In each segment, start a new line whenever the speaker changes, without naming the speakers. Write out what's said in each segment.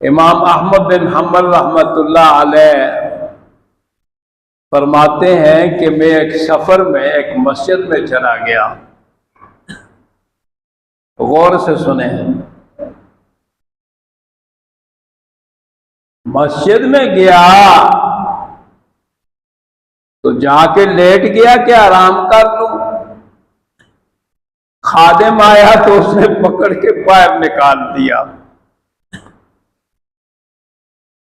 امام احمد بن حنبل رحمۃ اللہ علیہ فرماتے ہیں کہ میں ایک سفر میں ایک مسجد میں چلا گیا. غور سے سنیں. مسجد میں گیا تو جا کے لیٹ گیا کہ آرام کر لوں. خادم آیا تو اس نے پکڑ کے باہر نکال دیا.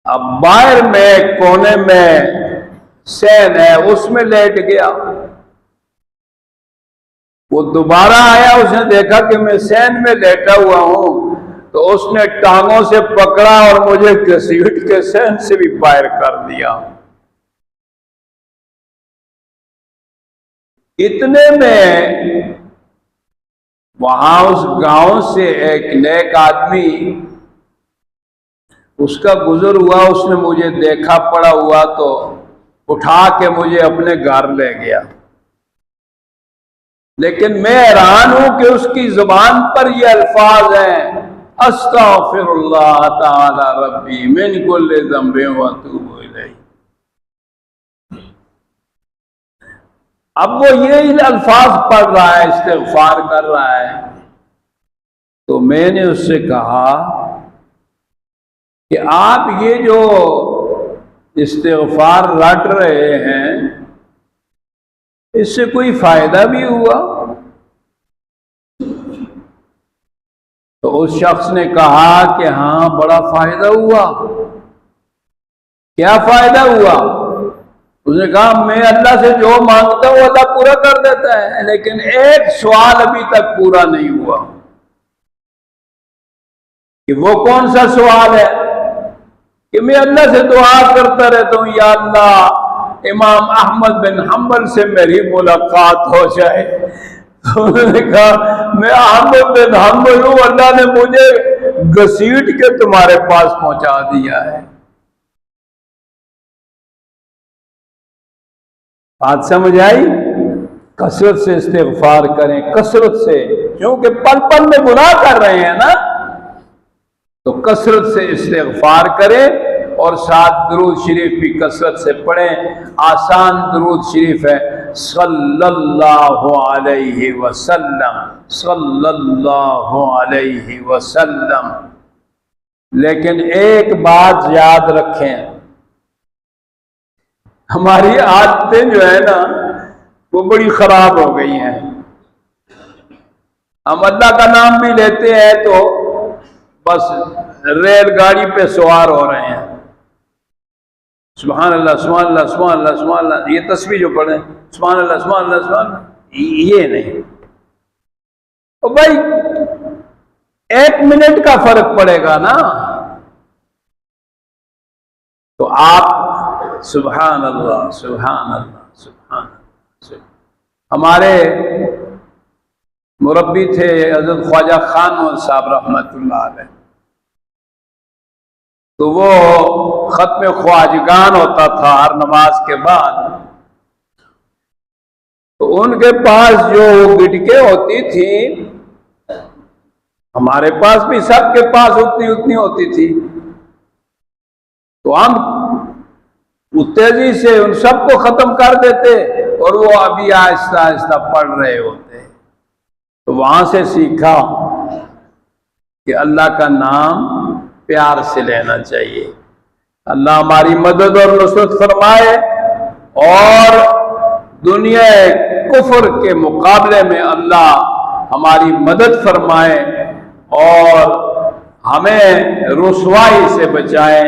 اب باہر میں کونے میں سین ہے، اس میں لیٹ گیا. وہ دوبارہ آیا، اس نے دیکھا کہ میں سین میں لیٹا ہوا ہوں تو اس نے ٹانگوں سے پکڑا اور مجھے گھسیٹ کے سین سے بھی باہر کر دیا. اتنے میں وہاں اس گاؤں سے ایک نیک آدمی اس کا گزر ہوا. اس نے مجھے دیکھا پڑا ہوا تو اٹھا کے مجھے اپنے گھر لے گیا. لیکن میں حیران ہوں کہ اس کی زبان پر یہ الفاظ ہیں: استغفر اللہ تعالی ربی من کل ذنب واتوب الیہ. اب وہ یہ الفاظ پڑھ رہا ہے، استغفار کر رہا ہے. تو میں نے اس سے کہا کہ آپ یہ جو استغفار رٹ رہے ہیں اس سے کوئی فائدہ بھی ہوا؟ تو اس شخص نے کہا کہ ہاں بڑا فائدہ ہوا. کیا فائدہ ہوا؟ اس نے کہا میں اللہ سے جو مانگتا ہوں اللہ پورا کر دیتا ہے، لیکن ایک سوال ابھی تک پورا نہیں ہوا. کہ وہ کون سا سوال ہے؟ کہ میں اللہ سے دعا کرتا رہتا ہوں یا اللہ امام احمد بن حنبل سے میری ملاقات ہو جائے. تو انہوں نے کہا میں احمد بن حنبل ہوں، اللہ نے مجھے گھسیٹ کے تمہارے پاس پہنچا دیا ہے. بات سمجھ آئی؟ کثرت سے استغفار کریں، کثرت سے، کیونکہ پل پل میں گناہ کر رہے ہیں نا، تو کثرت سے استغفار کریں اور ساتھ درود شریف بھی کثرت سے پڑھیں. آسان درود شریف ہے: صلی اللہ علیہ وسلم، صلی اللہ علیہ وسلم. لیکن ایک بات یاد رکھیں، ہماری عادتیں جو ہے نا وہ بڑی خراب ہو گئی ہیں. ہم اللہ کا نام بھی لیتے ہیں تو بس ریل گاڑی پہ سوار ہو رہے ہیں. سبحان اللہ سبحان اللہ سبحان اللہ سبحان اللہ، یہ تسبیح جو پڑھیں سبحان اللہ سبحان اللہ سبحان اللہ، یہ نہیں. تو بھائی 1 منٹ کا فرق پڑے گا نا، تو آپ سبحان اللہ سبحان اللہ سبحان اللہ. ہمارے مربی تھے حضرت خواجہ خان صاحب رحمۃ اللہ علیہ، تو وہ ختم خواجگان ہوتا تھا ہر نماز کے بعد، تو ان کے پاس جو گٹکیں ہوتی تھی، ہمارے پاس بھی سب کے پاس اتنی ہوتی تھی، تو ہم تیزی سے ان سب کو ختم کر دیتے اور وہ ابھی آہستہ آہستہ پڑھ رہے ہوتے. تو وہاں سے سیکھا کہ اللہ کا نام پیار سے لینا چاہیے. اللہ ہماری مدد اور نصرت فرمائے اور دنیا کفر کے مقابلے میں اللہ ہماری مدد فرمائے اور ہمیں رسوائی سے بچائے.